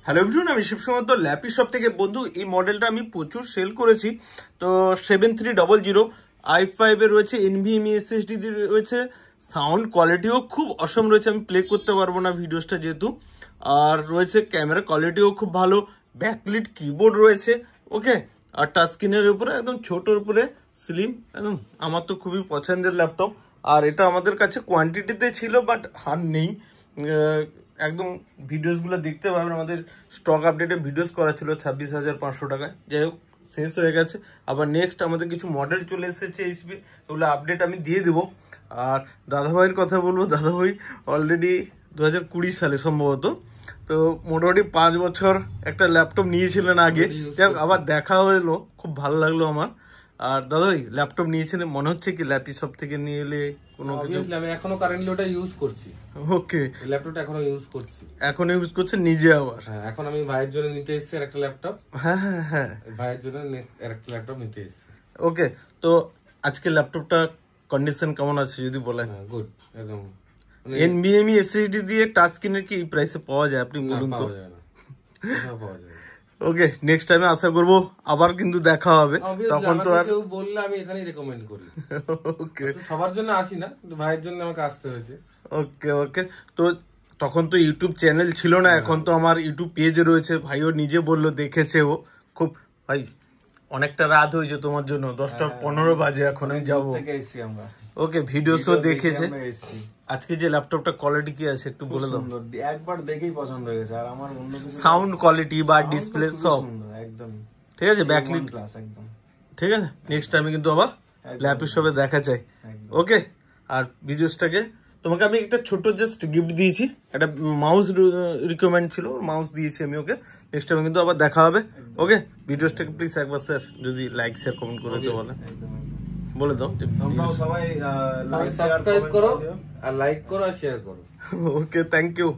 Hello everyone, আমি শিবসমন্ত lappy shop থেকে। বন্ধু, এই মডেলটা আমি প্রচুর সেল করেছি। তো 7300 i5 এ রয়েছে, NVMe SSD রয়েছে, সাউন্ড কোয়ালিটিও খুব অসম রয়েছে। আমি প্লে করতে পারবো না ভিডিওসটা যেহেতু। আর রয়েছে ক্যামেরা কোয়ালিটিও খুব ভালো, ব্যাকলিট কিবোর্ড রয়েছে, ওকে। আর টাচ স্ক্রিনের উপরে একদম ছোটোর উপরে স্লিম, একদম আমার তো খুবই পছন্দের ল্যাপটপ। আর এটা আমাদের কাছে কোয়ান্টিটিতে ছিল, বাট আর নেই। একদম ভিডিওসগুলো দেখতে পাবেন, আমাদের স্টক আপডেটে ভিডিওস করা ছিল 26,500 টাকায়। যাই হোক, শেষ হয়ে গেছে। আবার নেক্সট আমাদের কিছু মডেল চলে এসেছে এইচপি, ওগুলো আপডেট আমি দিয়ে দেবো। আর দাদাভাইয়ের কথা বলবো, দাদাভাই অলরেডি 2020 সালে সম্ভবত, তো মোটামুটি 5 বছর একটা ল্যাপটপ নিয়েছিলেন আগে। যাই আবার দেখা হলো, খুব ভালো লাগলো আমার। আর দাদাভাই ল্যাপটপ নিয়েছিলেন, মনে হচ্ছে কি ল্যাপি শপ থেকে নিয়ে এলে কোনো কিছু? আমি এখনো কারেন্টলি ওটা ইউজ করছি। ওকে, ল্যাপটপটা এখনো ইউজ করছি। এখন ইউজ করছেন নিজে আবার? হ্যাঁ, এখন আমি ভাইয়ের জন্য নিতে এসেছি একটা ল্যাপটপ। হ্যাঁ হ্যাঁ হ্যাঁ, ভাইয়ের জন্য নেক্সট একটা ল্যাপটপ নিতে এসেছি। ওকে, তো আজকে ল্যাপটপটা কন্ডিশন কেমন আছে যদি বলেন? গুড, একদম। NVMe SSD দিয়ে টাচ স্ক্রিনের কি এই প্রাইসে পাওয়া যায় আপনি বলুন তো? পাওয়া যায় না, পাওয়া যায় না। ওকে, নেক্সট টাইমে আশা করবো আবার কিন্তু দেখা হবে, তখন তো আর কেউ বললে আমি এখানেই রেকমেন্ড করি। ওকে, সবার জন্য আসি না, কিন্তু ভাইয়ের জন্য আমাকে আসতে হয়েছে। ওকে ওকে, তো তখন তো ইউটিউব চ্যানেল ছিল না, এখন তো আমার ইউটিউব পেজ রয়েছে। ভাইও নিজে বললো দেখেছে ও খুব। ভাই অনেকটা রাত হয়েছে তোমার জন্য, 10টা 15 বাজে, এখন আমি যাবো। ওকে, ভিডিওসও দেখেছে। আজকে যে ল্যাপটপটা কোয়ালিটি কি আছে একটু বলে দাও। একবার দেখেই পছন্দ হয়ে গেছে। আর আমার অন্য কিছু সাউন্ড কোয়ালিটি বা ডিসপ্লে সব একদম ঠিক আছে, ব্যাকলিট একদম ঠিক আছে। নেক্সট টাইমে কিন্তু আবার ল্যাপি শপে দেখা যায়, ওকে। আর ভিডিওসটাকে তোমাকে আমি একটা ছোট জাস্ট গিফট দিয়েছি, একটা মাউস রিকমেন্ড ছিল, মাউস দিয়েছি আমি ওকে। নেক্সট টাইমে কিন্তু আবার দেখা হবে, ওকে। ভিডিওসটাকে প্লিজ একবার স্যার যদি লাইক শেয়ার কমেন্ট করে দিতে বলে দাও। তোমরাও সবাই সাবস্ক্রাইব করো আর লাইক করো আর শেয়ার করো। ওকে, থ্যাংক ইউ।